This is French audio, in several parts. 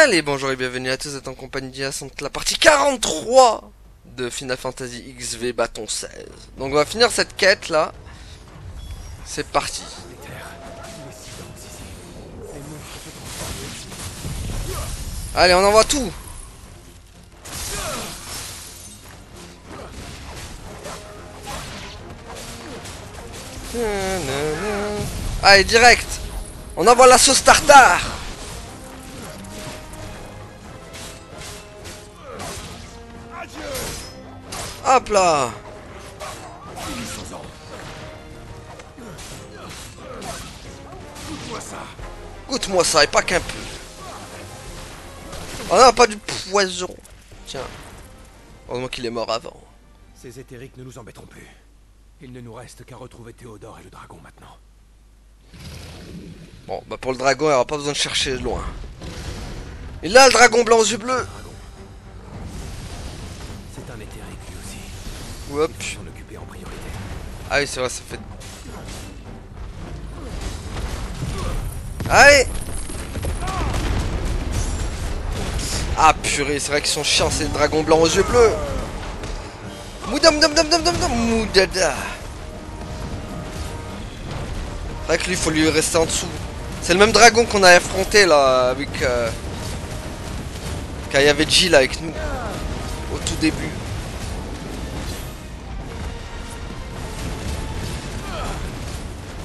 Allez, bonjour et bienvenue à tous, vous êtes en compagnie d'Hyacinthe, la partie 43 de Final Fantasy XV Bâton 16. Donc on va finir cette quête là. C'est parti. Allez, on envoie tout. Allez, direct. On envoie la sauce tartare. Hop là. Goûte-moi ça et pas qu'un peu. Oh non, pas du poison. Tiens. Heureusement qu'il est mort avant. Ces éthériques ne nous embêteront plus. Il ne nous reste qu'à retrouver Théodore et le dragon maintenant. Bon, bah pour le dragon, il n'y aura pas besoin de chercher loin. Et là, le dragon blanc aux yeux bleus. C'est un éthérique lui aussi. Hop. Il faut s'en occuper en priorité. Ah oui, c'est vrai, ça fait... Allez. Ah purée, c'est vrai qu'ils sont chiants ces dragons blancs aux yeux bleus. Moudam dam dam dam dam dam moudada. C'est vrai que lui, il faut lui rester en dessous. C'est le même dragon qu'on a affronté là, avec... quand il y avait Jill avec nous. Au tout début.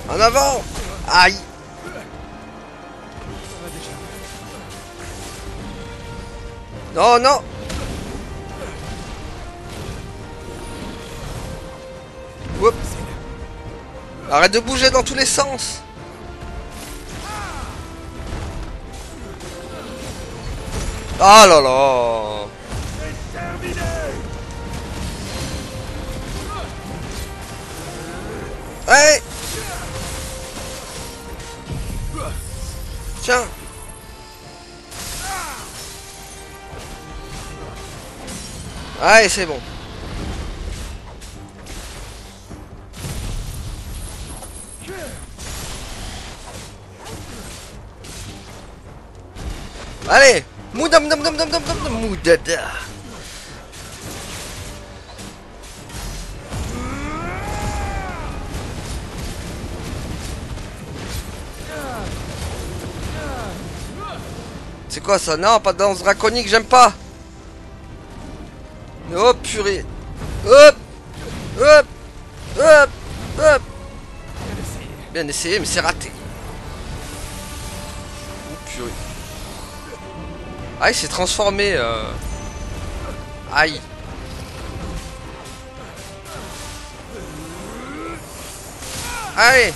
En avant. Aïe. Non, non. Oups. Arrête de bouger dans tous les sens. Ah là là. Hey. Tiens. Allez, c'est bon. Allez. Moudam dam dam dam dam dam dam moudada. C'est quoi ça? Non, pas de danse draconique, j'aime pas. Oh purée. Hop. Hop. Hop. Hop. Bien essayé, mais c'est raté. Oh purée. Ah, il s'est transformé. Aïe. Allez.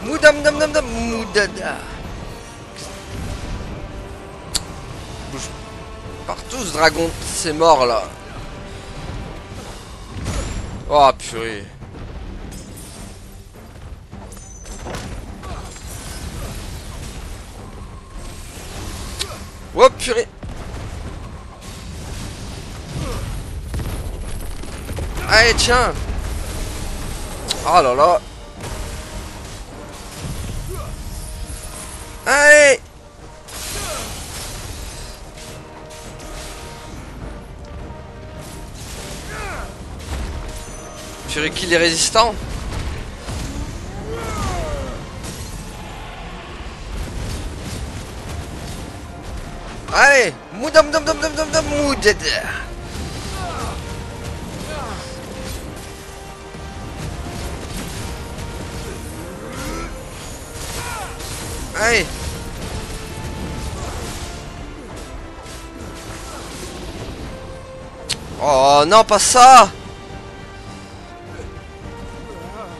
Moudam dam dam dam moudada. Bouge partout ce dragon, c'est mort là. Oh purée. Oh purée. Allez tiens. Oh là là. Allez. Purée, qu'il est résistant. Allez. Moudam dam dam dam dam dam moudada. Allez. Oh non, pas ça.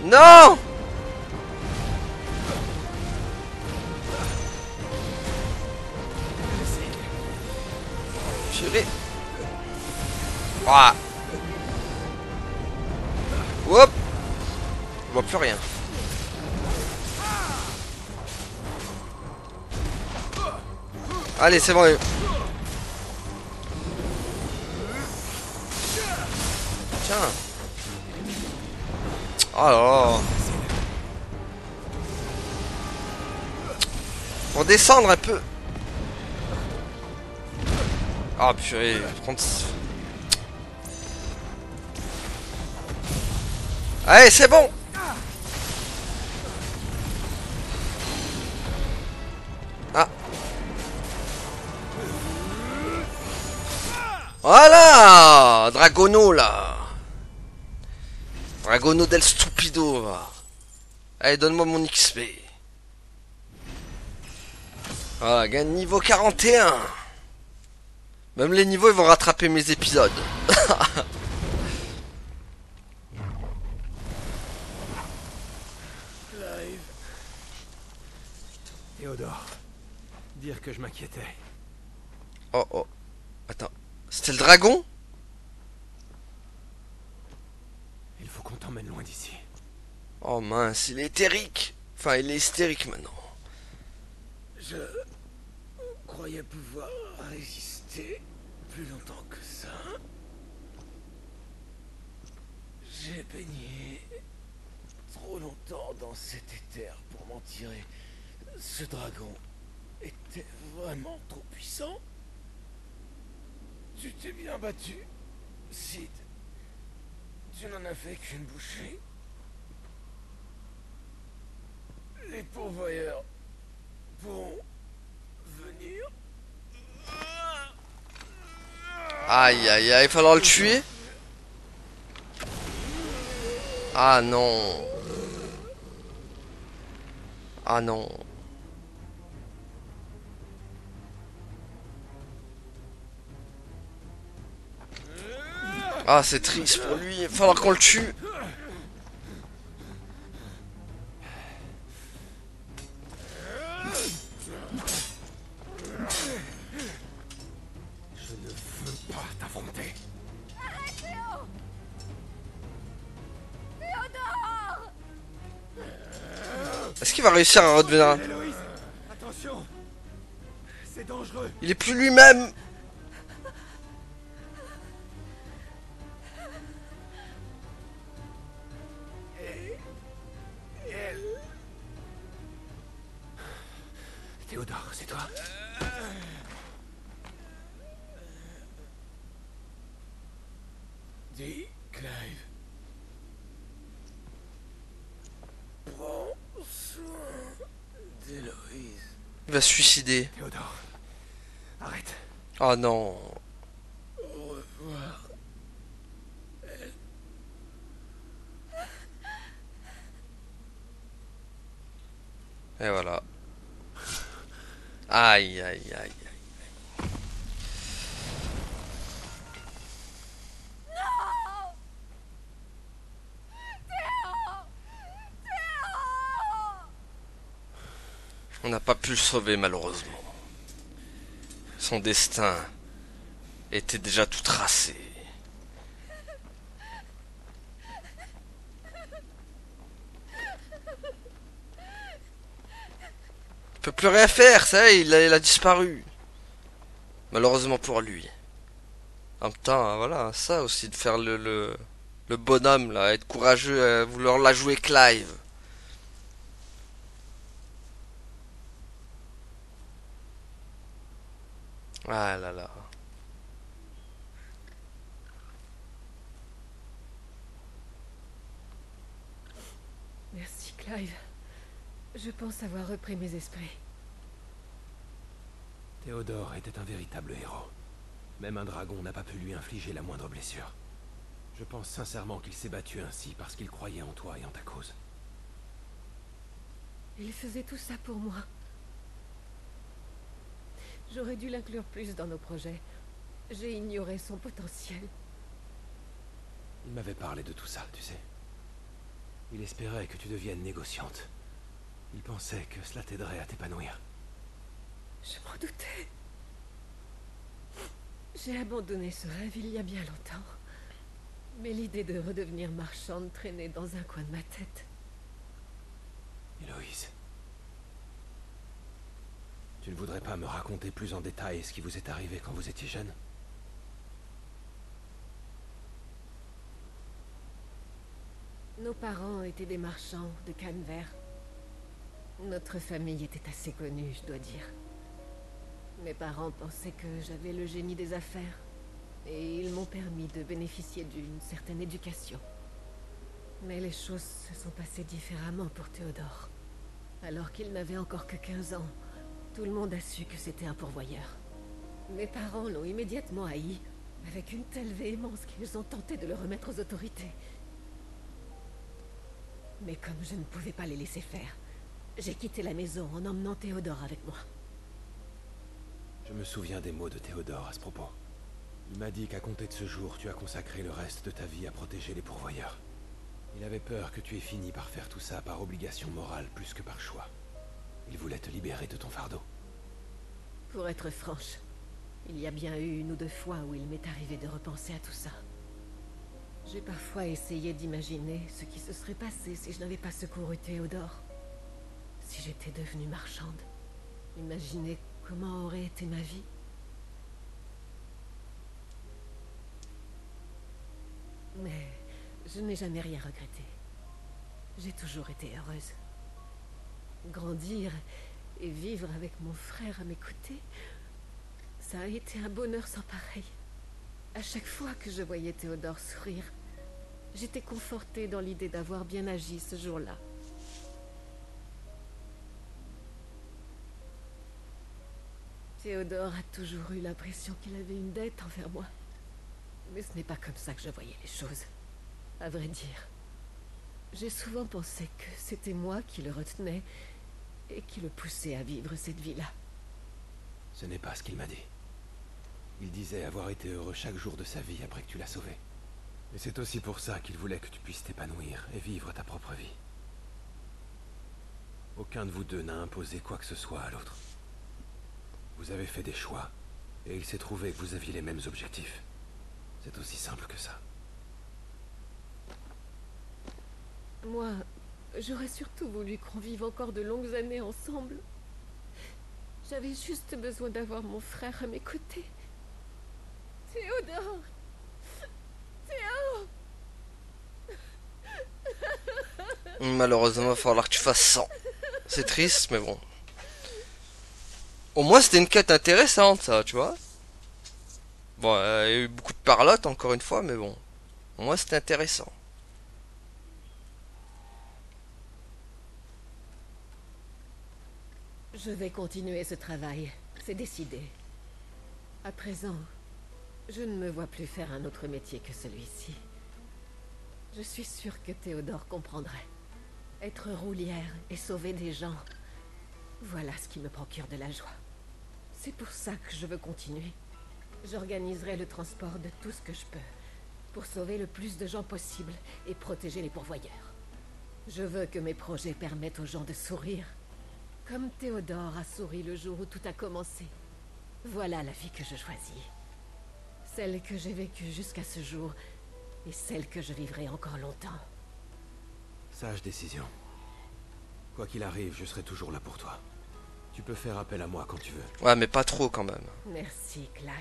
Non. Purée. Ah. Hop. Je vois plus rien. Allez, c'est bon. Tiens. Oh là là. Pour descendre un peu. Ah purée, prendre... Allez, c'est bon. Ah. Voilà, Dragono là. Dragono del Stupido. Allez, donne-moi mon XP. Voilà, gagne niveau 41. Même les niveaux, ils vont rattraper mes épisodes. Clive. Théodore. Dire que je m'inquiétais. Oh oh. Attends. C'était le dragon? Il faut qu'on t'emmène loin d'ici. Oh mince, il est hystérique. Enfin, il est hystérique maintenant. Je croyais pouvoir résister plus longtemps que ça. J'ai baigné trop longtemps dans cet éther pour m'en tirer. Ce dragon était vraiment trop puissant. Tu t'es bien battu, Sid. Tu n'en as fait qu'une bouchée. Les pourvoyeurs pourront venir. Aïe aïe aïe, il va falloir le tuer. Ah non. Ah non. Ah, c'est triste pour lui, il va falloir qu'on le tue. Je ne veux pas t'affronter. Est-ce qu'il va réussir à redevenir... Héloïse, attention. C'est dangereux. Il est plus lui-même. Théodore, c'est toi? Dis, Clive. Prends soin d'Héloïse. Il va se suicider. Théodore, arrête. Oh non. Au revoir. Et voilà. Aïe aïe aïe. On n'a pas pu le sauver malheureusement. Son destin était déjà tout tracé. Il peut plus rien faire, ça y est, il a disparu. Malheureusement pour lui. En même temps, voilà, ça aussi de faire le bonhomme là, être courageux, vouloir la jouer Clive. Ah là là. Merci, Clive. Je pense avoir repris mes esprits. Théodore était un véritable héros. Même un dragon n'a pas pu lui infliger la moindre blessure. Je pense sincèrement qu'il s'est battu ainsi parce qu'il croyait en toi et en ta cause. Il faisait tout ça pour moi. J'aurais dû l'inclure plus dans nos projets. J'ai ignoré son potentiel. Il m'avait parlé de tout ça, tu sais. Il espérait que tu deviennes négociante. Il pensait que cela t'aiderait à t'épanouir. Je m'en doutais. J'ai abandonné ce rêve il y a bien longtemps. Mais l'idée de redevenir marchande traînait dans un coin de ma tête. Héloïse. Tu ne voudrais pas me raconter plus en détail ce qui vous est arrivé quand vous étiez jeune? Nos parents étaient des marchands de canne vert. Notre famille était assez connue, je dois dire. Mes parents pensaient que j'avais le génie des affaires, et ils m'ont permis de bénéficier d'une certaine éducation. Mais les choses se sont passées différemment pour Théodore. Alors qu'il n'avait encore que 15 ans, tout le monde a su que c'était un pourvoyeur. Mes parents l'ont immédiatement haï, avec une telle véhémence qu'ils ont tenté de le remettre aux autorités. Mais comme je ne pouvais pas les laisser faire, j'ai quitté la maison en emmenant Théodore avec moi. Je me souviens des mots de Théodore à ce propos. Il m'a dit qu'à compter de ce jour, tu as consacré le reste de ta vie à protéger les pourvoyeurs. Il avait peur que tu aies fini par faire tout ça par obligation morale plus que par choix. Il voulait te libérer de ton fardeau. Pour être franche, il y a bien eu 1 ou 2 fois où il m'est arrivé de repenser à tout ça. J'ai parfois essayé d'imaginer ce qui se serait passé si je n'avais pas secouru Théodore. Si j'étais devenue marchande. Imaginez comment aurait été ma vie. Mais je n'ai jamais rien regretté. J'ai toujours été heureuse. Grandir et vivre avec mon frère à mes côtés, ça a été un bonheur sans pareil. À chaque fois que je voyais Théodore sourire, j'étais confortée dans l'idée d'avoir bien agi ce jour-là. Théodore a toujours eu l'impression qu'il avait une dette envers moi. Mais ce n'est pas comme ça que je voyais les choses. À vrai dire, j'ai souvent pensé que c'était moi qui le retenais et qui le poussait à vivre cette vie-là. Ce n'est pas ce qu'il m'a dit. Il disait avoir été heureux chaque jour de sa vie après que tu l'as sauvé. Et c'est aussi pour ça qu'il voulait que tu puisses t'épanouir et vivre ta propre vie. Aucun de vous deux n'a imposé quoi que ce soit à l'autre. Vous avez fait des choix, et il s'est trouvé que vous aviez les mêmes objectifs. C'est aussi simple que ça. Moi, j'aurais surtout voulu qu'on vive encore de longues années ensemble. J'avais juste besoin d'avoir mon frère à mes côtés. Théodore! Théo! Malheureusement, il va falloir que tu fasses 100. C'est triste, mais bon. Au moins, c'était une quête intéressante, ça, tu vois. Bon, il y a eu beaucoup de parlotte, encore une fois, mais bon. Au moins, c'était intéressant. Je vais continuer ce travail, c'est décidé. À présent, je ne me vois plus faire un autre métier que celui-ci. Je suis sûre que Théodore comprendrait. Être roulière et sauver des gens, voilà ce qui me procure de la joie. C'est pour ça que je veux continuer. J'organiserai le transport de tout ce que je peux, pour sauver le plus de gens possible et protéger les pourvoyeurs. Je veux que mes projets permettent aux gens de sourire, comme Théodore a souri le jour où tout a commencé. Voilà la vie que je choisis. Celle que j'ai vécue jusqu'à ce jour, et celle que je vivrai encore longtemps. Sage décision. Quoi qu'il arrive, je serai toujours là pour toi. Tu peux faire appel à moi quand tu veux. Ouais, mais pas trop quand même. Merci, Clive.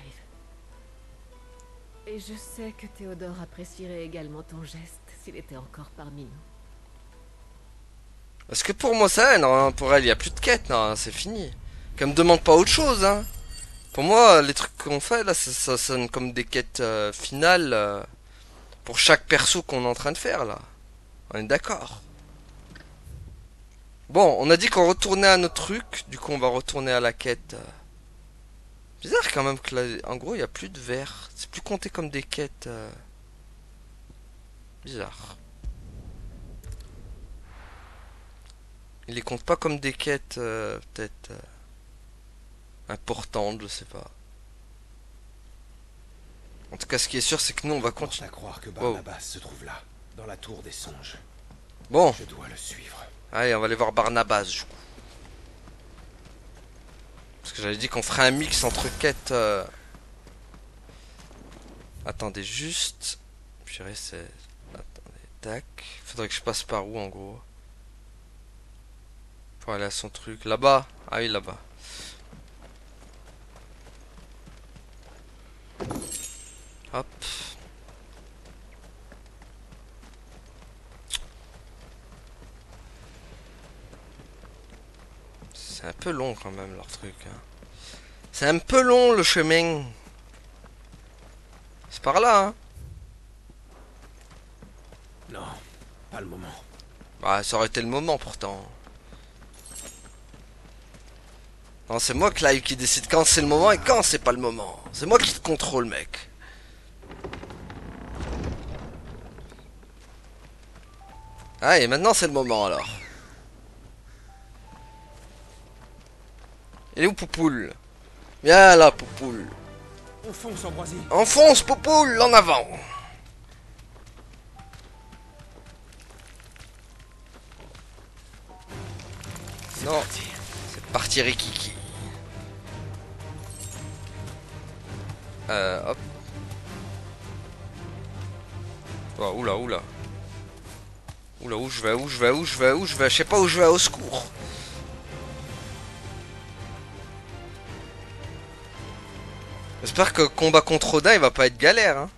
Et je sais que Théodore apprécierait également ton geste s'il était encore parmi nous. Parce que pour moi, ça, non, pour elle, il n'y a plus de quête, non, c'est fini. Qu'elle me demande pas autre chose, hein. Pour moi, les trucs qu'on fait, là, ça sonne comme des quêtes finales pour chaque perso qu'on est en train de faire, là. On est d'accord. Bon, on a dit qu'on retournait à notre truc, du coup, on va retourner à la quête. Bizarre quand même que là, en gros, il n'y a plus de verre. C'est plus compté comme des quêtes. Bizarre. Il les compte pas comme des quêtes, peut-être importantes, je sais pas. En tout cas, ce qui est sûr, c'est que nous, on va Force continuer. à croire que Wow. Barnabas se trouve là, dans la tour des songes. Bon, Je dois le suivre. allez, on va aller voir Barnabas, du coup. Parce que j'avais dit qu'on ferait un mix entre quêtes. Attendez, juste. Je dirais c'est. Attendez, tac. Faudrait que je passe par où, en gros? Pour aller à son truc. Là-bas. Ah oui, là-bas. Hop. C'est un peu long quand même leur truc. Hein. C'est un peu long le chemin. C'est par là, hein. Non, pas le moment. Bah, ça aurait été le moment pourtant. Non, c'est moi, Clive, qui décide quand c'est le moment et quand c'est pas le moment. C'est moi qui te contrôle, mec. Ah, et maintenant c'est le moment alors. Il est où Poupoule? Viens là, Poupoule. On fonce, Ambroisie. Enfonce, Poupoule, en avant. Non, c'est parti Rikiki. Hop. Oh, oula, oula. Oula, où je vais, où je vais, où je vais, où je vais, je sais pas où je vais, au secours. J'espère que combat contre Odin il va pas être galère, hein.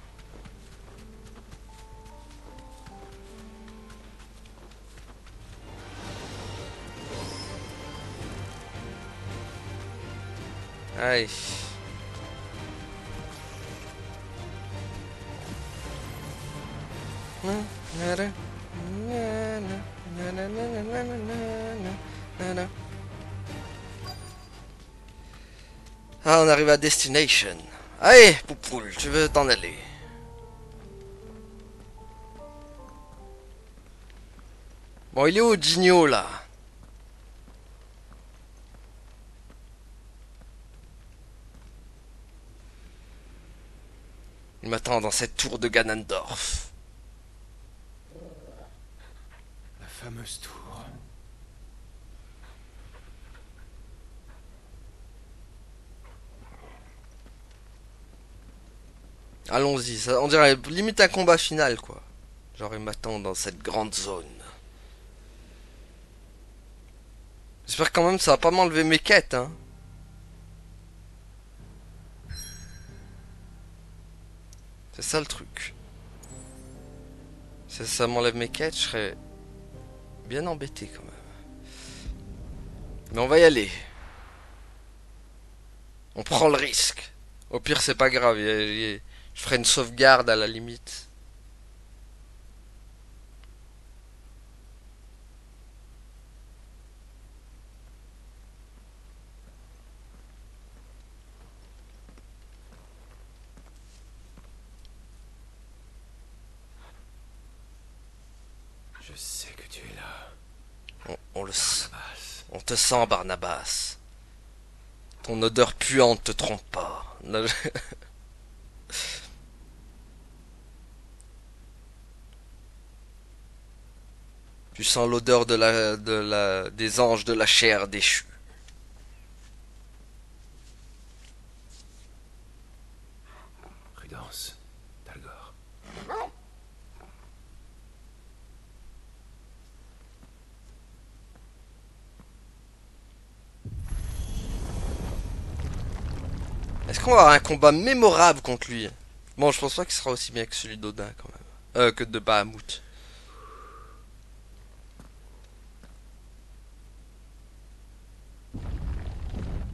Allez. Ah, on arrive à Destination. Allez, Poupoule, tu veux t'en aller. Bon, il est où, Gigno, là? Il m'attend dans cette tour de Ganondorf. La fameuse tour. Allons-y, ça, on dirait limite un combat final, quoi. Genre, il m'attend dans cette grande zone. J'espère quand même que ça va pas m'enlever mes quêtes, hein. C'est ça le truc. Si ça m'enlève mes quêtes, je serais bien embêté quand même. Mais on va y aller. On prend le risque. Au pire, c'est pas grave. Je ferai une sauvegarde à la limite. Je sais que tu es là. On le sait. Barnabas. On te sent, Barnabas. Ton odeur puante te trompe pas. Tu sens l'odeur des anges de la chair déchue. Prudence. Talgor. Est-ce qu'on va avoir un combat mémorable contre lui? Bon, je pense pas qu'il sera aussi bien que celui d'Odin quand même. Que de Bahamut.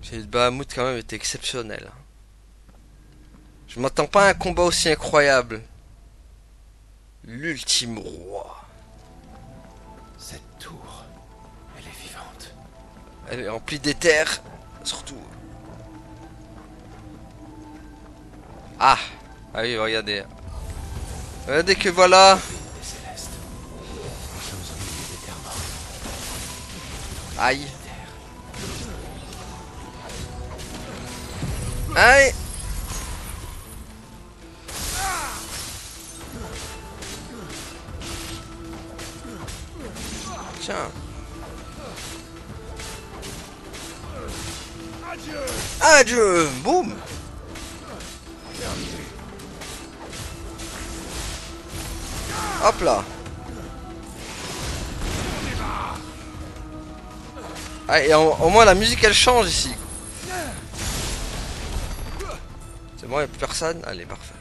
Celui de Bahamut quand même était exceptionnel. Je m'attends pas à un combat aussi incroyable. L'ultime roi. Cette tour, elle est vivante. Elle est remplie d'éther, surtout. Ah, ah oui, regardez. Regardez que voilà. Des célestes. Nous sommes au milieu des terres mortes. Aïe. Aïe. Tiens. Adieu. Boum. Hop là. Ah, et au moins la musique elle change ici. C'est bon, il n'y a plus personne. Allez, parfait.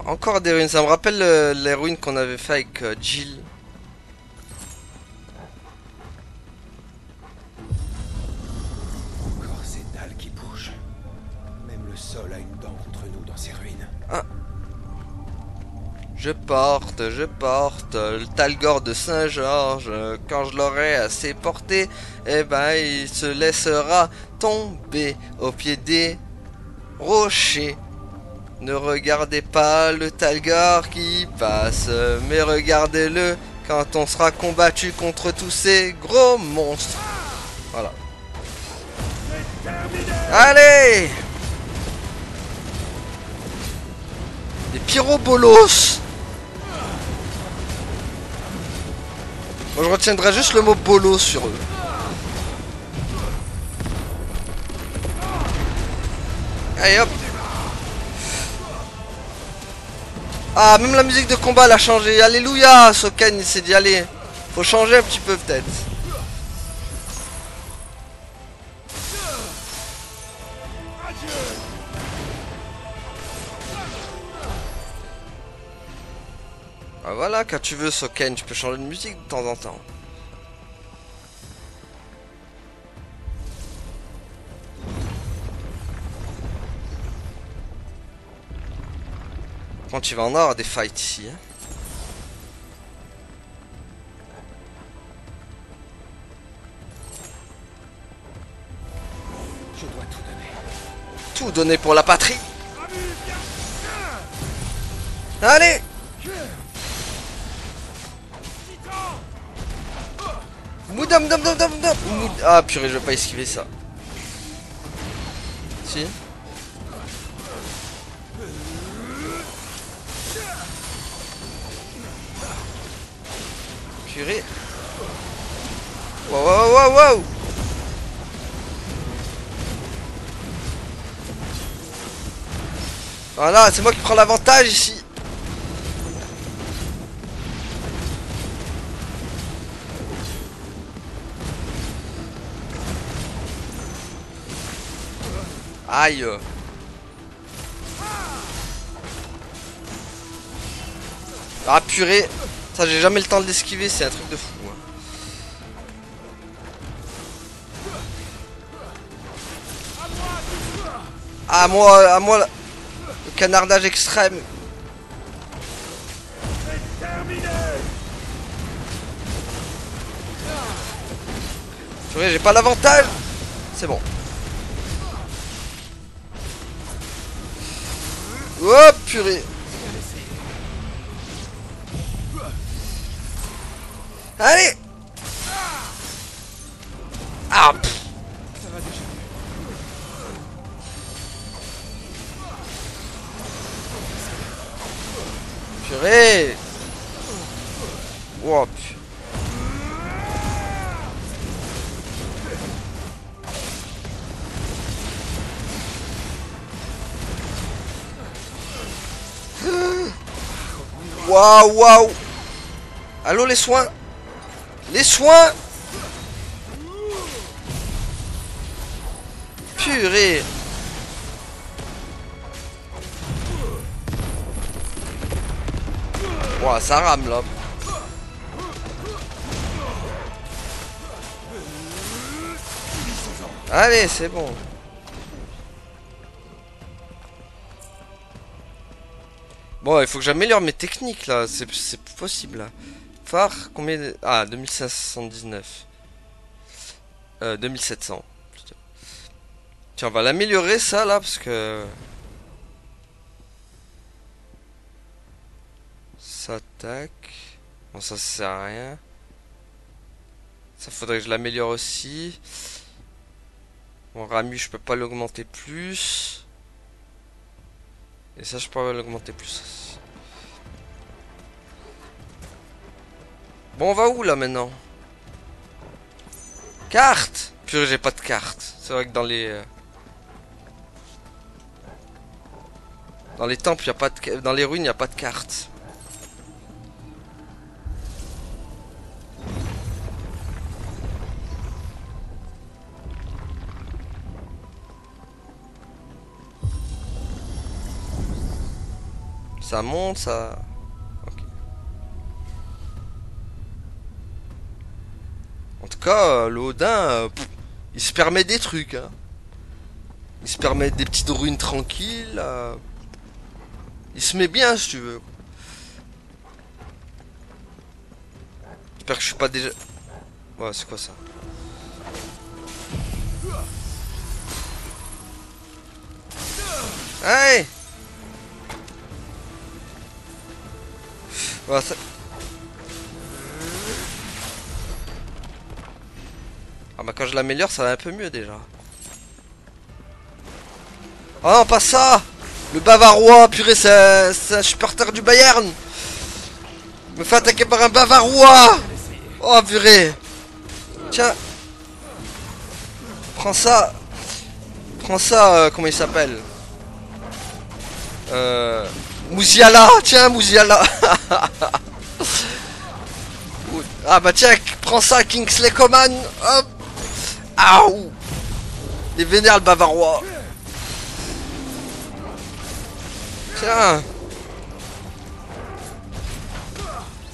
Encore des ruines, ça me rappelle les ruines qu'on avait fait avec Jill. Encore ces dalles qui bougent. Même le sol a une dent contre nous dans ces ruines. Je porte le Talgor de Saint-Georges. Quand je l'aurai assez porté, eh ben il se laissera tomber au pied des rochers. Ne regardez pas le Talgor qui passe, mais regardez-le quand on sera combattu contre tous ces gros monstres. Voilà. Allez! Des pyrobolos! Moi je retiendrai juste le mot bolos sur eux. Allez hop! Ah, même la musique de combat elle a changé. Alléluia! Soken il s'est dit allez, faut changer un petit peu peut-être. Ah voilà, quand tu veux Soken, tu peux changer de musique de temps en temps. Quand tu vas en avoir des fights ici. Hein. Je dois tout donner. Tout donner pour la patrie. Allez! Moudam dam dam dam dam. Ah purée, je vais pas esquiver ça. Si. Purée. Wow wow wow wow. Voilà, c'est moi qui prends l'avantage ici. Aïe. Ah purée. Ça j'ai jamais le temps de l'esquiver, c'est un truc de fou. Hein. À moi le canardage extrême. Purée, j'ai pas l'avantage. C'est bon. Oh purée. Allez. Ah pff. Purée. Oh purée. Waouh, waouh. Allô, les soins. Les soins. Purée. Ouah, ça rame là. Allez, c'est bon. Bon, il faut que j'améliore mes techniques là, c'est plus possible là. Phare, combien de... Ah, 2579. 2700. Plutôt. Tiens, on va l'améliorer ça là, parce que... Ça attaque. Bon, ça sert à rien. Ça faudrait que je l'améliore aussi. Bon, Ramu, je peux pas l'augmenter plus. Et ça, je peux l'augmenter plus. Bon, on va où là maintenant? Carte! Purée, j'ai pas de carte. C'est vrai que dans les temples, y a pas de... dans les ruines, y a pas de carte. Ça monte, ça... Ok. En tout cas, le Odin, il se permet des trucs. Hein. Il se permet des petites ruines tranquilles. Il se met bien, si tu veux. J'espère que je suis pas déjà... Ouais, c'est quoi ça? Hey! Voilà, ça... Ah bah quand je l'améliore, ça va un peu mieux déjà. Oh non, pas ça! Le Bavarois, purée, c'est un supporter du Bayern! Me fait attaquer par un Bavarois! Oh purée! Tiens! Prends ça! Prends ça, comment il s'appelle? Musiala! Tiens, Musiala! Ah bah tiens, prends ça, Kingsley Coman! Hop! Aouh! Les vénères, le Bavarois! Tiens!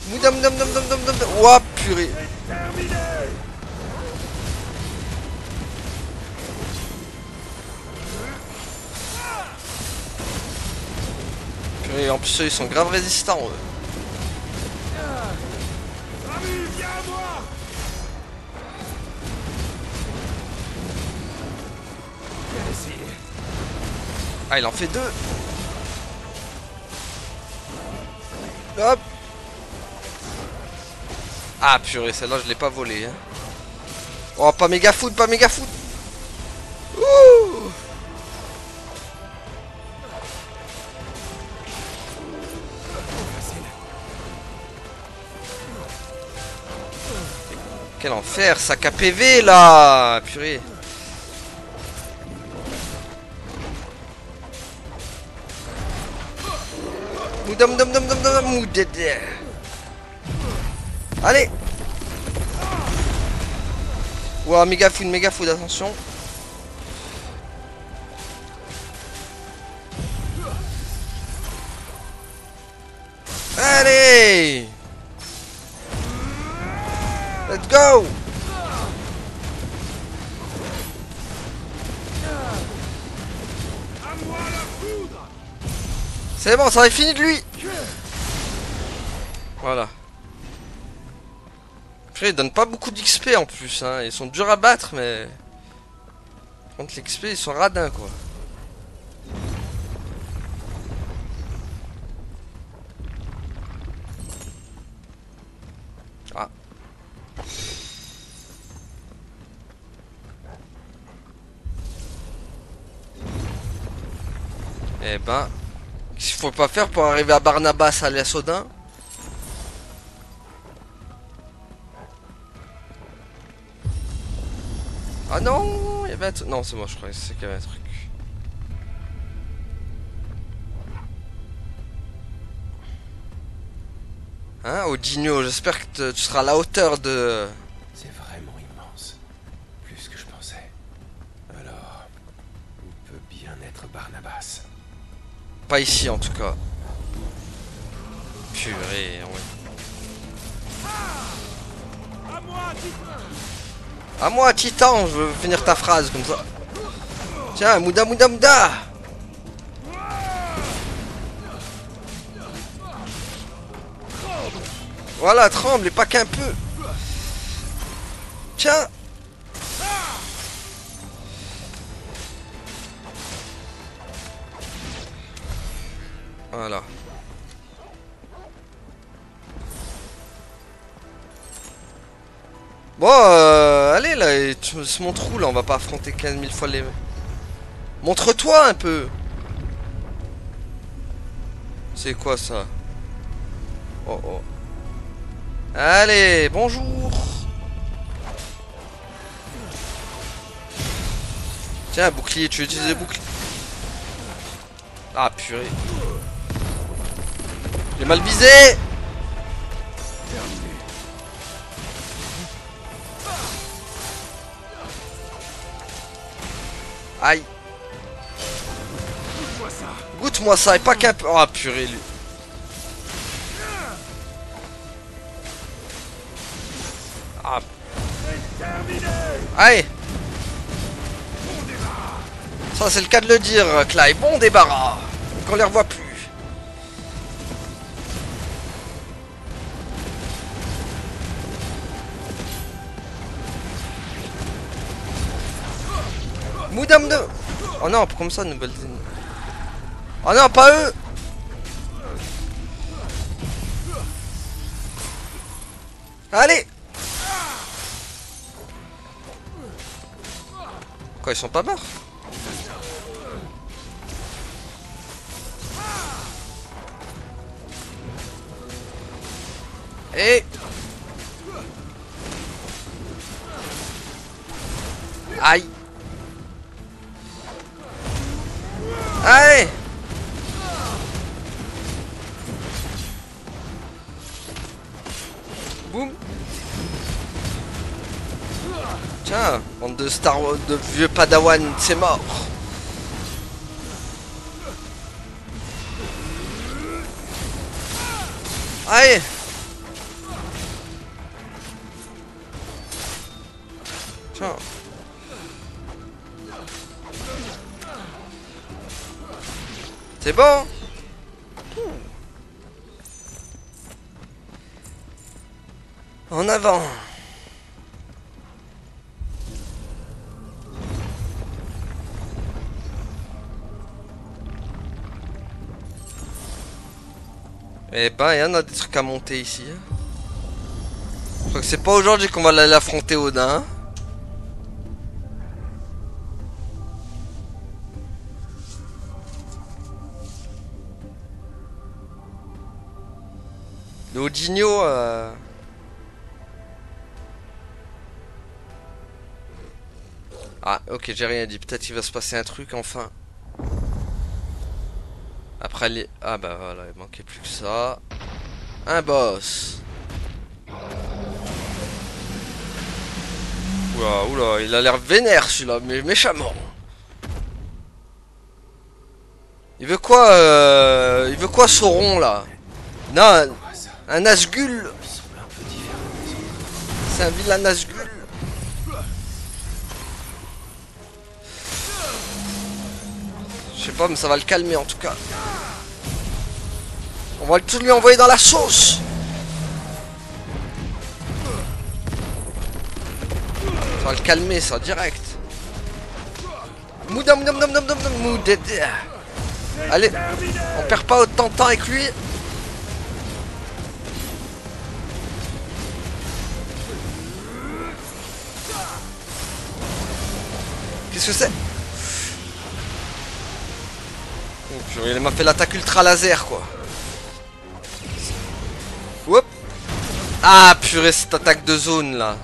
Moudam dam dam dam dam dam dam! Ouah, purée! Purée, en plus, ils sont grave résistants, eux. Ah, il en fait deux. Hop. Ah purée, celle-là je l'ai pas volée. Hein. Oh, pas méga foot, pas méga foot. Ouh. Quel enfer, sac à PV là. Purée. Moudam dam dam dam dam moudédé. Allez. Ouah, méga food, attention. Allez. Let's go. C'est bon, ça va fini de lui. Voilà. Après, ils donnent pas beaucoup d'XP en plus. Hein. Ils sont durs à battre, mais... Contre l'XP, ils sont radins, quoi. Ah. Eh ben... Qu'est-ce qu'il faut pas faire pour arriver à Barnabas alias Odin? Ah non, il y avait un truc. Non, c'est moi, je crois que c'est qu'il y avait un truc. Hein, Odinio, j'espère que tu seras à la hauteur de... C'est vraiment immense. Plus que je pensais. Alors, où peut bien être Barnabas? Pas ici, en tout cas. Purée, ouais. À moi, Titan, je veux finir ta phrase comme ça. Tiens, Mouda Mouda Mouda. Voilà, tremble et pas qu'un peu. Tiens. Voilà. Bon, allez là, c'est mon trou là, on va pas affronter 15 000 fois les... Montre-toi un peu. C'est quoi ça? Oh oh. Allez, bonjour. Tiens, bouclier, tu veux utiliser bouclier? Ah purée. J'ai mal visé. Aïe. Goûte-moi ça et pas qu'un peu. Oh purée lui. Allez. Ça c'est le cas de le dire, Clive. Bon débarras. Qu'on les revoit plus. Moudam de... Oh non, comme ça, nouvelle... Oh non, pas eux. Allez. Quoi, ils sont pas morts? Et... Aïe. Allez. Boum. Tiens, bande de Star Wars, de vieux Padawan, c'est mort. Allez. Tiens. C'est bon. En avant. Eh ben, il y en a des trucs à monter ici. Je crois que c'est pas aujourd'hui qu'on va l'affronter Odin. Le Odinio, Ah, ok, j'ai rien dit. Peut-être qu'il va se passer un truc, enfin. Après les... Ah bah voilà, il manquait plus que ça. Un boss. Oula, oula, il a l'air vénère celui-là, mais méchamment. Il veut quoi Sauron là? Non, un Nazgûl. C'est un vilain Nazgûl. Je sais pas, mais ça va le calmer en tout cas. On va tout lui envoyer dans la sauce. Ça va le calmer, ça, direct. Moudam, moudam, moudam, moudam, moudam, moudam. Allez, on perd pas autant de temps avec lui. Qu'est-ce que c'est? Oh, il m'a fait l'attaque ultra laser quoi. Hop. Ah purée, cette attaque de zone là.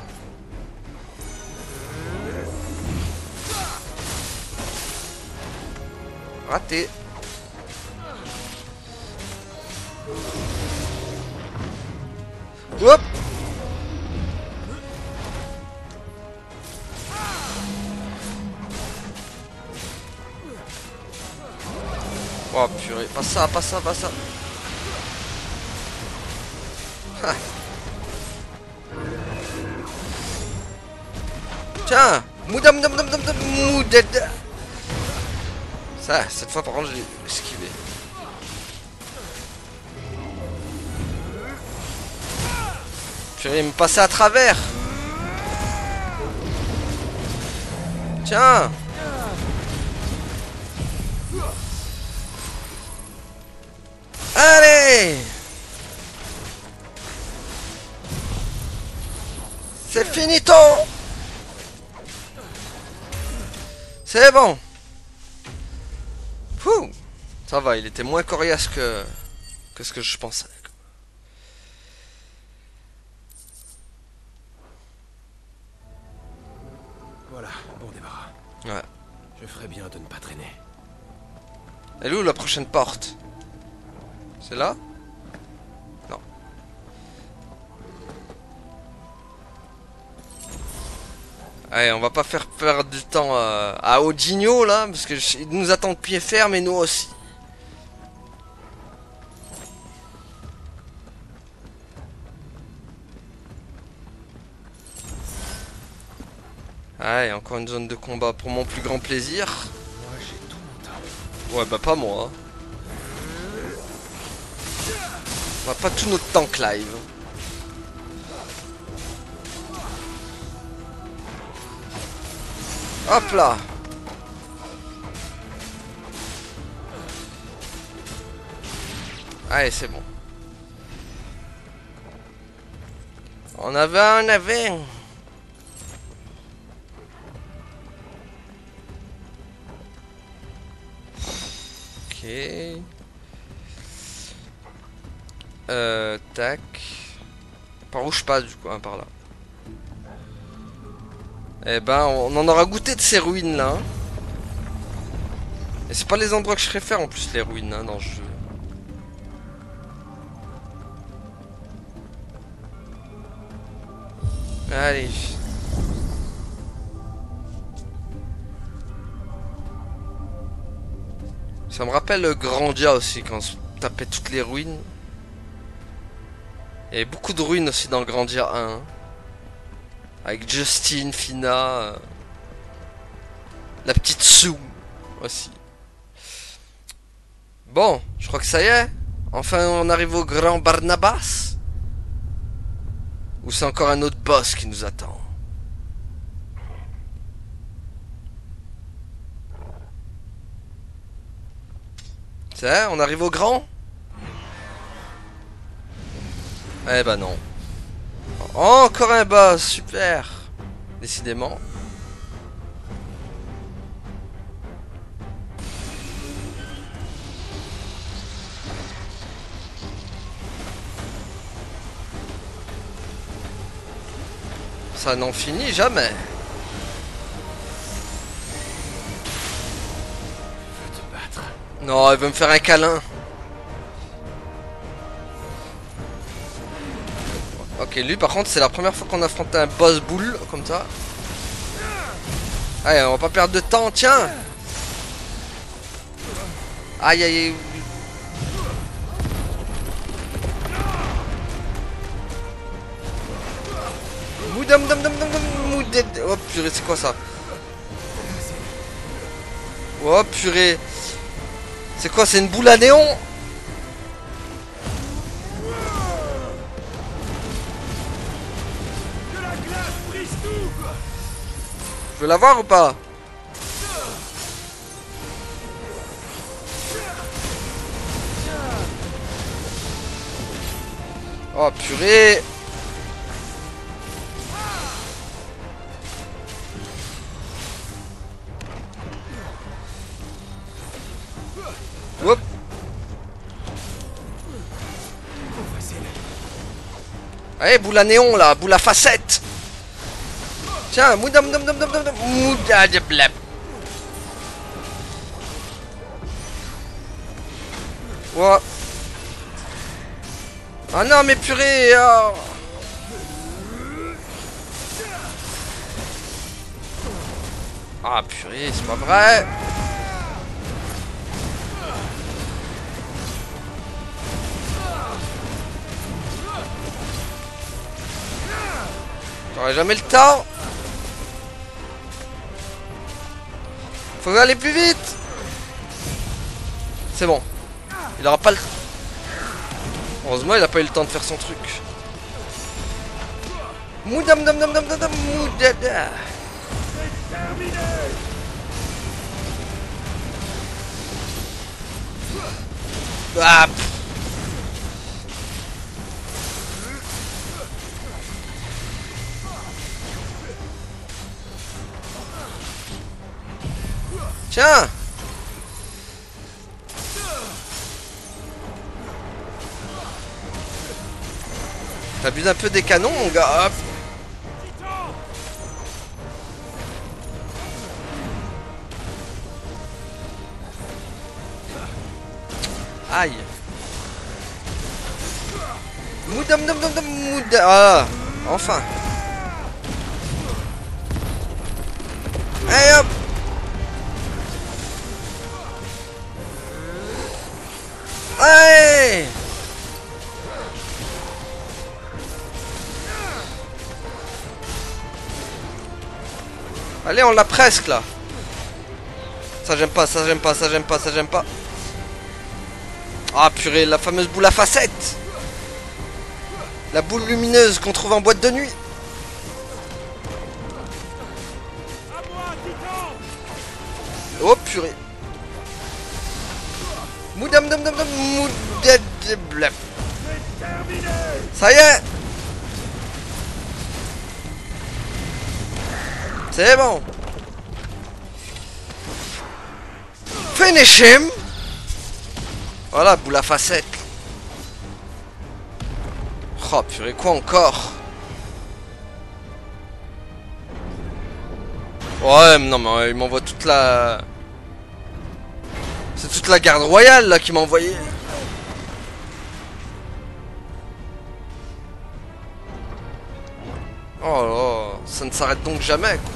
Raté. Hop. Oh purée, pas ça, pas ça, pas ça. Ah. Tiens, moudam, moudam, moudam, moudam, moudam. Ça, cette fois par contre je l'ai esquivé. Purée, il me passait à travers. Tiens. Allez. C'est finito. C'est bon. Fou. Ça va, il était moins coriace que ce que je pensais. Voilà, bon débarras. Ouais. Je ferais bien de ne pas traîner. Elle est où la prochaine porte? C'est là? Non. Allez, on va pas faire perdre du temps à Odinio là, parce que il nous attend de pied ferme et nous aussi. Ah, et encore une zone de combat pour mon plus grand plaisir. Moi, j'ai tout mon temps. Ouais, bah pas moi. Hein. On va pas tout notre temps Clive. Hop là. Allez, c'est bon. On avait. Ok. Tac. Par où je passe du coup, hein, par là. Eh ben, on en aura goûté de ces ruines là. Hein. Et c'est pas les endroits que je préfère en plus, les ruines hein, dans le jeu. Allez. Ça me rappelle Grandia aussi, quand on se tapait toutes les ruines. Il y avait beaucoup de ruines aussi dans Grandia 1. Hein. Avec Justine, Fina, la petite Sue aussi. Bon, je crois que ça y est. Enfin, on arrive au grand Barnabas. Ou c'est encore un autre boss qui nous attend? C'est on arrive au grand? Eh ben non. Oh, encore un boss, super. Décidément. Ça n'en finit jamais. Non, elle veut me faire un câlin. Ok, lui par contre c'est la première fois qu'on affronte un boss boule comme ça. Allez, on va pas perdre de temps, tiens. Aïe aïe aïe. Moudam dam dam dam dam moudam. Oh purée, c'est quoi ça? Oh purée. C'est quoi, c'est une boule à néon? Je veux la voir ou pas? Oh purée. Hop. Allez, boule à néon là, boule à facette. Tiens, moudam dam dam dam dam moudam. Wow. Ah non mais purée oh. Ah purée, c'est pas vrai. J'aurai jamais le temps. Faut aller plus vite. C'est bon. Il aura pas le... Heureusement il a pas eu le temps de faire son truc. Moudam dam dam dam dam dam moudada. Ah. Tiens. T'abuses un peu des canons, mon gars. Hop. Aïe. Moudam dam dam dam moudam. Ah, enfin. Allez hop. Allez. Allez, on l'a presque là. Ça j'aime pas, ça j'aime pas, ça j'aime pas, ça j'aime pas. Ah purée, la fameuse boule à facettes. La boule lumineuse qu'on trouve en boîte de nuit. Oh purée. Moudam dam dam dam moudam. Ça y est. C'est bon. Finish him. Voilà, boule à facettes. Oh purée, quoi encore? Ouais, mais non, mais il m'envoie toute la... C'est toute la garde royale là qui m'a envoyé. Oh là, ça ne s'arrête donc jamais quoi.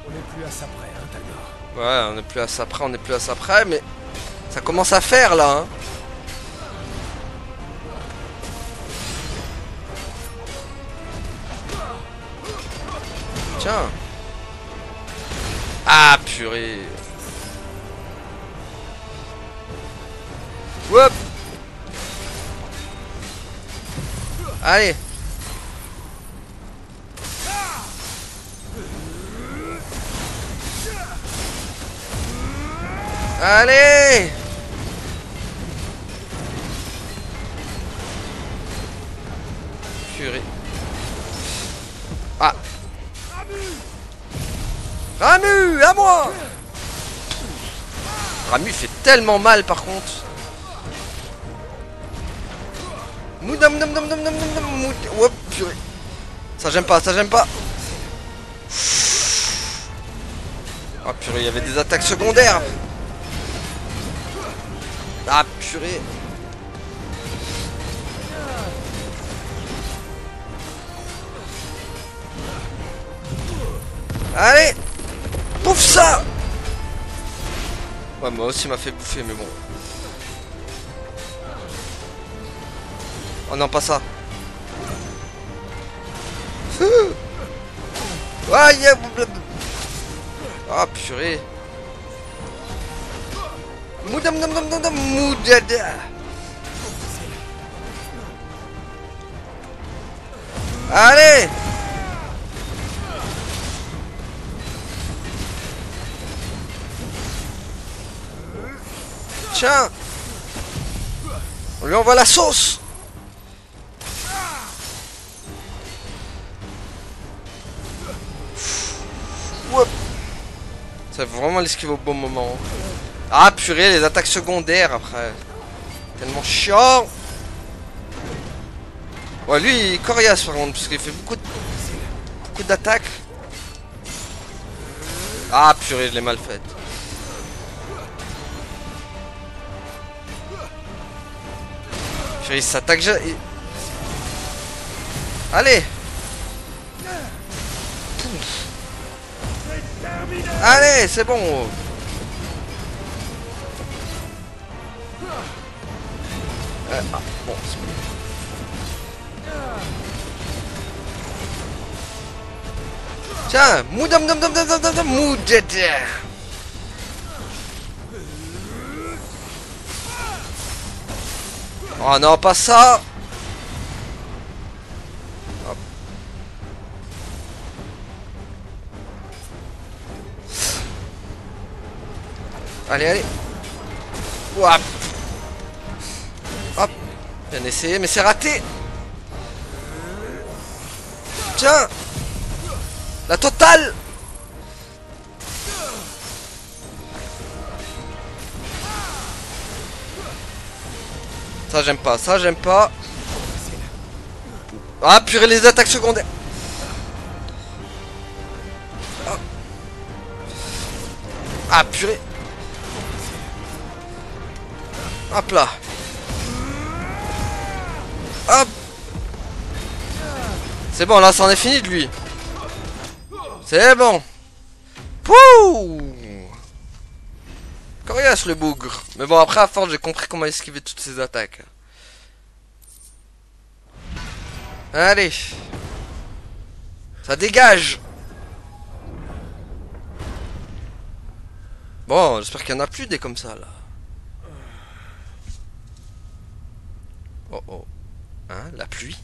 On n'est plus à ça près, hein, Talnor. Ouais, on n'est plus à ça près, on n'est plus à ça près, mais ça commence à faire là, hein. Tiens. Ah purée. Hop. Allez. Allez. Purée. Ah. Ramu, à moi. Ramu fait tellement mal par contre. Moudam dam dam dam dam dam dam moud. Hop, purée. Ça j'aime pas, ça j'aime pas. Ah purée, il y avait des attaques secondaires. Ah purée. Allez. Bouffe ça. Ouais, moi aussi m'a fait bouffer, mais bon. Oh non, pas ça. Ah, yeah. Ah purée. Moudam dam dam dam dam moudada. Allez. Tiens. On lui envoie la sauce. Hop. Ça fait vraiment l'esquive au bon moment. Ah purée, les attaques secondaires après. Tellement chiant. Ouais, lui il coriace par contre, parce qu'il fait beaucoup d'attaques. Ah purée, je l'ai mal faite. Purée, il s'attaque. Allez. Allez, c'est bon. Ah, bon, c'est bon. Tiens, moudam dam dam dam dam dam dam moudada. Oh non, pas ça. Hop. Allez, allez. Hop. Hop. Bien essayé, mais c'est raté. Tiens. La totale. Ça j'aime pas, ça j'aime pas. Ah purée, les attaques secondaires. Ah purée. Hop là. Hop. C'est bon, là, c'en est fini de lui. C'est bon. Pouh. Coriace le bougre. Mais bon, après, à force, j'ai compris comment esquiver toutes ces attaques. Allez. Ça dégage. Bon, j'espère qu'il y en a plus des comme ça là. Oh oh. Hein, la pluie.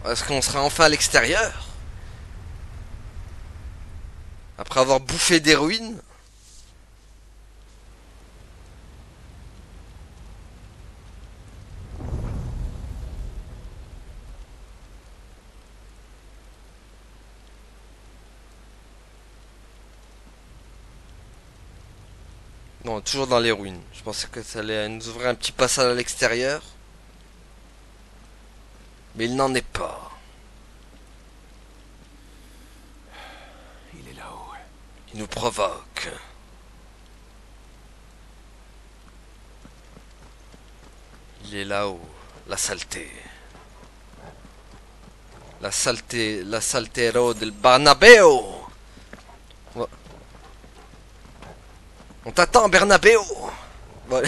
Est-ce qu'on sera enfin à l'extérieur? Après avoir bouffé des ruines? Non, toujours dans les ruines. Je pensais que ça allait nous ouvrir un petit passage à l'extérieur. Mais il n'en est pas. Il est là-haut. Il nous provoque. Il est là-haut. La saleté. La saleté. La saltero del Bernabéu. On t'attend, Bernabéu. Bon.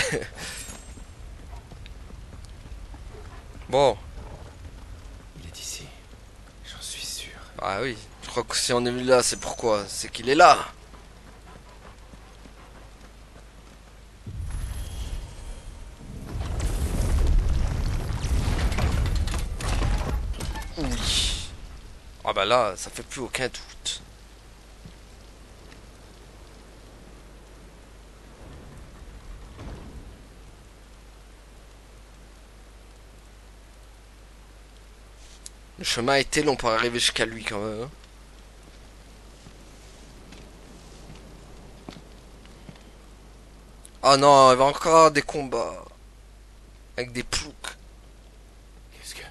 Bon. Il est ici. J'en suis sûr. Ah oui. Je crois que si on est venu là, c'est pourquoi? C'est qu'il est là. Oui. Ah bah là, ça fait plus aucun doute. Le chemin a été long pour arriver jusqu'à lui quand même. Hein. Oh non, il va encore avoir des combats. Avec des ploucs. Qu'est-ce que...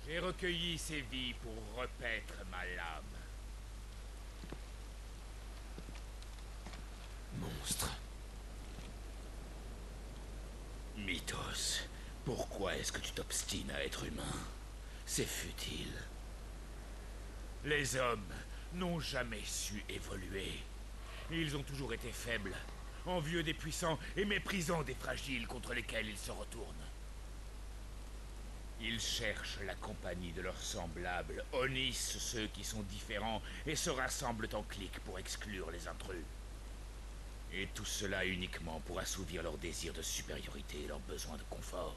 J'ai recueilli ces vies pour repaître ma lame. Monstre. Mythos, pourquoi est-ce que tu t'obstines à être humain? C'est futile. Les hommes n'ont jamais su évoluer. Ils ont toujours été faibles, envieux des puissants et méprisant des fragiles contre lesquels ils se retournent. Ils cherchent la compagnie de leurs semblables, honnissent ceux qui sont différents et se rassemblent en cliques pour exclure les intrus. Et tout cela uniquement pour assouvir leur désir de supériorité et leur besoin de confort.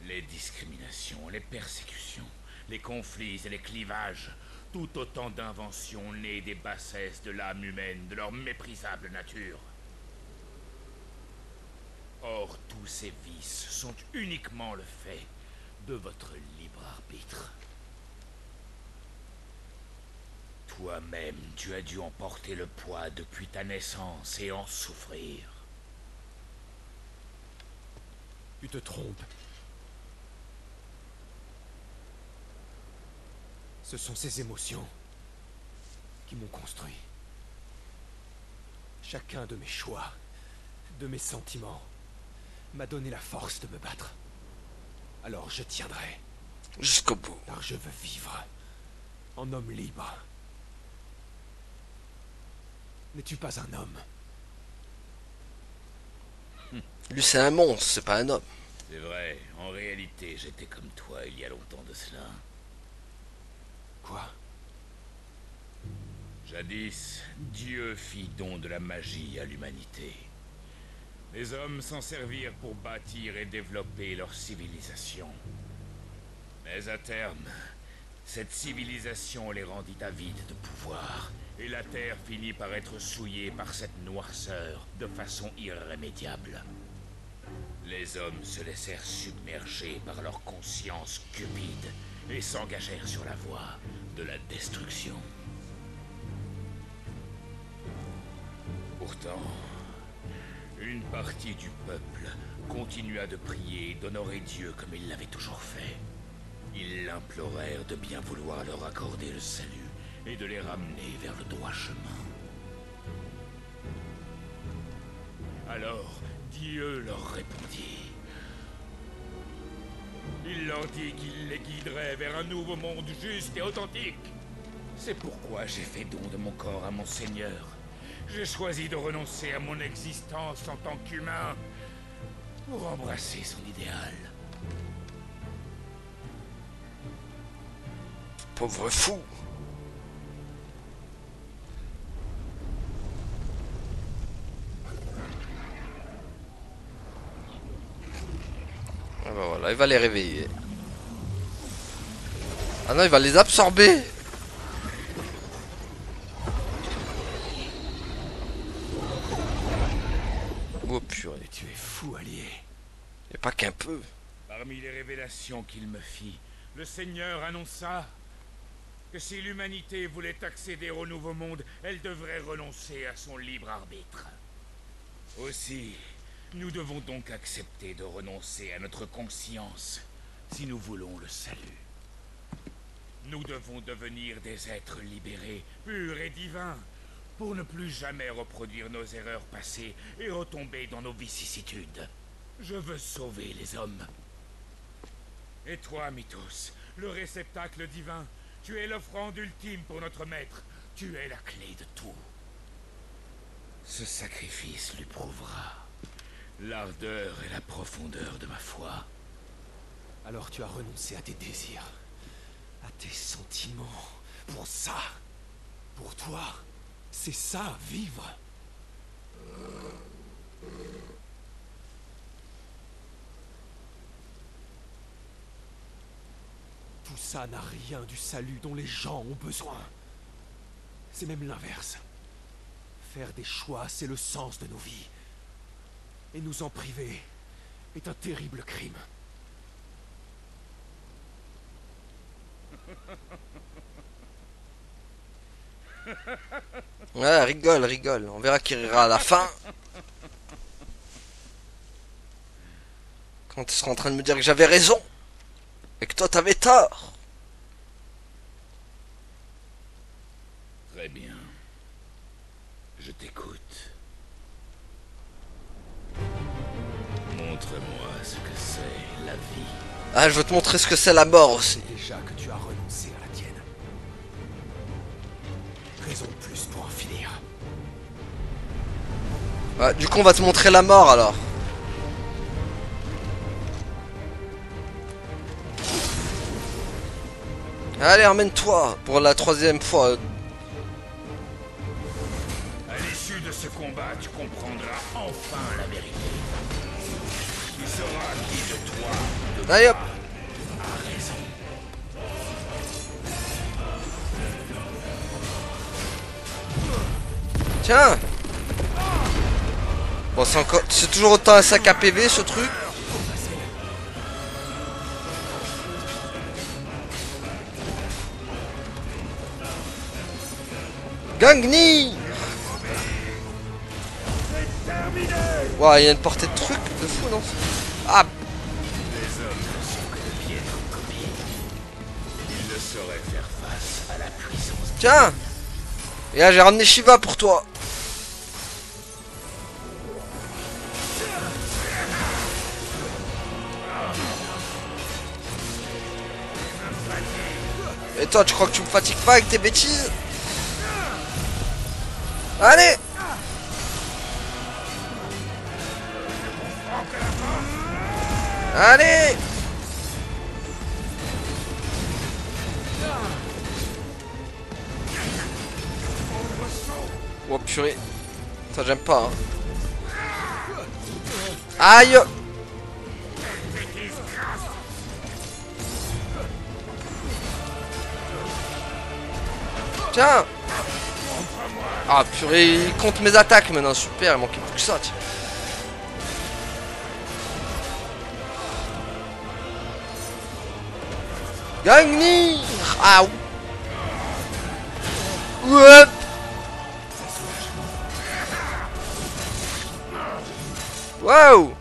Les discriminations, les persécutions, les conflits et les clivages, tout autant d'inventions nées des bassesses de l'âme humaine, de leur méprisable nature. Or, tous ces vices sont uniquement le fait de votre libre arbitre. Toi-même, tu as dû en porter le poids depuis ta naissance et en souffrir. Tu te trompes. Ce sont ces émotions qui m'ont construit. Chacun de mes choix, de mes sentiments, m'a donné la force de me battre. Alors je tiendrai. Jusqu'au bout. Car je veux vivre en homme libre. N'es-tu pas un homme? Lui c'est un monstre, c'est pas un homme. C'est vrai, en réalité, j'étais comme toi il y a longtemps de cela. Quoi? Jadis, Dieu fit don de la magie à l'humanité. Les hommes s'en servirent pour bâtir et développer leur civilisation. Mais à terme, cette civilisation les rendit avides de pouvoir, et la Terre finit par être souillée par cette noirceur de façon irrémédiable. Les hommes se laissèrent submerger par leur conscience cupide et s'engagèrent sur la voie de la destruction. Pourtant, une partie du peuple continua de prier et d'honorer Dieu comme il l'avait toujours fait. Ils l'implorèrent de bien vouloir leur accorder le salut et de les ramener vers le droit chemin. Alors, Dieu leur répondit. Il leur dit qu'il les guiderait vers un nouveau monde juste et authentique. C'est pourquoi j'ai fait don de mon corps à mon Seigneur, J'ai choisi de renoncer à mon existence en tant qu'humain pour embrasser son idéal. Pauvre fou. Ah bah voilà, il va les réveiller. Ah non, il va les absorber. Oh purée. Tu es fou, allié. Et pas qu'un peu. Parmi les révélations qu'il me fit, le Seigneur annonça que si l'humanité voulait accéder au Nouveau Monde, elle devrait renoncer à son libre arbitre. Aussi, nous devons donc accepter de renoncer à notre conscience si nous voulons le salut. Nous devons devenir des êtres libérés, purs et divins, pour ne plus jamais reproduire nos erreurs passées et retomber dans nos vicissitudes. Je veux sauver les hommes. Et toi, Mythos, le réceptacle divin, tu es l'offrande ultime pour notre maître. Tu es la clé de tout. Ce sacrifice lui prouvera l'ardeur et la profondeur de ma foi. Alors tu as renoncé à tes désirs, à tes sentiments, pour ça. Pour toi, c'est ça, vivre. Tout ça n'a rien du salut dont les gens ont besoin. C'est même l'inverse. Faire des choix, c'est le sens de nos vies. Et nous en priver est un terrible crime. Ouais, rigole, rigole. On verra qui rira à la fin. Quand tu seras en train de me dire que j'avais raison. Et que toi t'avais tort. Très bien. Je t'écoute. Montre-moi ce que c'est la vie. Ah, je veux te montrer ce que c'est la mort aussi. Déjà que tu as renoncé à la tienne. Raison de plus pour en finir. Ouais, du coup, on va te montrer la mort alors. Allez, emmène-toi pour la 3e fois. À l'issue de ce combat, tu comprendras enfin la vérité. Tu sauras qui de toi Allez hop. a raison. Tiens. Bon, c'est toujours autant un sac à PV ce truc. Gangni. Ouah, il y a une portée de trucs de fou, non? Ah. Les hommes ne sont que de piètres copies. Ils ne sauraient faire face à la puissance. Tiens. Et là, j'ai ramené Shiva pour toi. Et toi, tu crois que tu me fatigues pas avec tes bêtises? Allez. Allez. Oh purée. Ça j'aime pas hein. Aïe. Tiens. Ah purée, il compte mes attaques maintenant, super, il manquait plus que ça, tiens. Gagni. Ah ouais. Wow.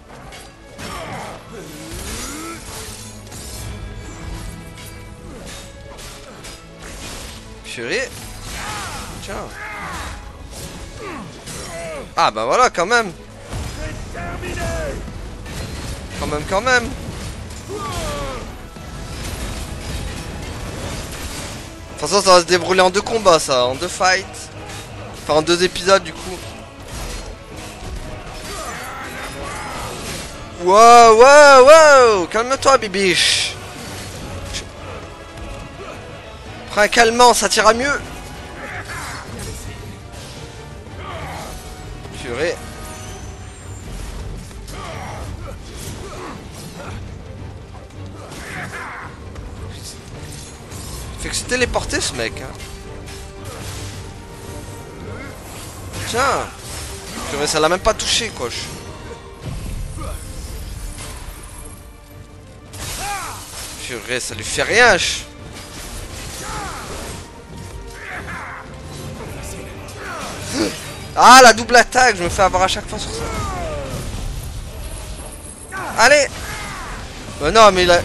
Purée. Tiens. Ah bah voilà quand même. Quand même. De toute façon ça va se dérouler en 2 combats ça, en 2 fights. Enfin, en 2 épisodes, du coup. Wow, wow, wow! Calme-toi, bibiche! Prends un calmant, ça t'ira mieux! Purée. Fait que c'est téléporté ce mec, hein. Tiens! Purée, ça l'a même pas touché, quoi. Purée, ça lui fait rien. Ah, la double attaque, je me fais avoir à chaque fois sur ça. Allez! Bah non, mais il a...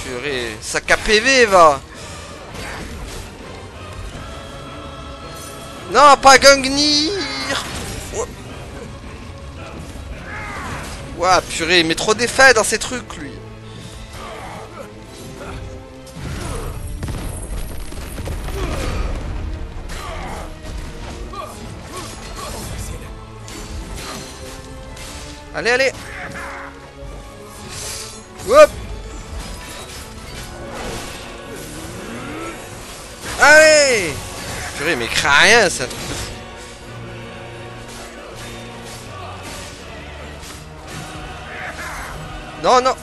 Purée, ça KPV, va! Non, pas Gungnir! Ouah, purée, il met trop d'effets dans ces trucs, lui. Allez, allez. Hop. Allez. Purée, mais il craint rien, c'est un truc de fou. Non, non.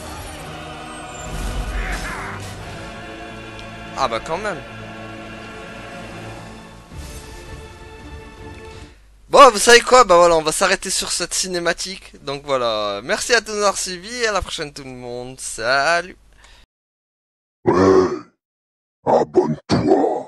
Ah bah quand même. Bon, vous savez quoi? Bah voilà, on va s'arrêter sur cette cinématique. Donc voilà, merci à tous d'avoir suivi et à la prochaine tout le monde. Salut. Ouais, abonne-toi.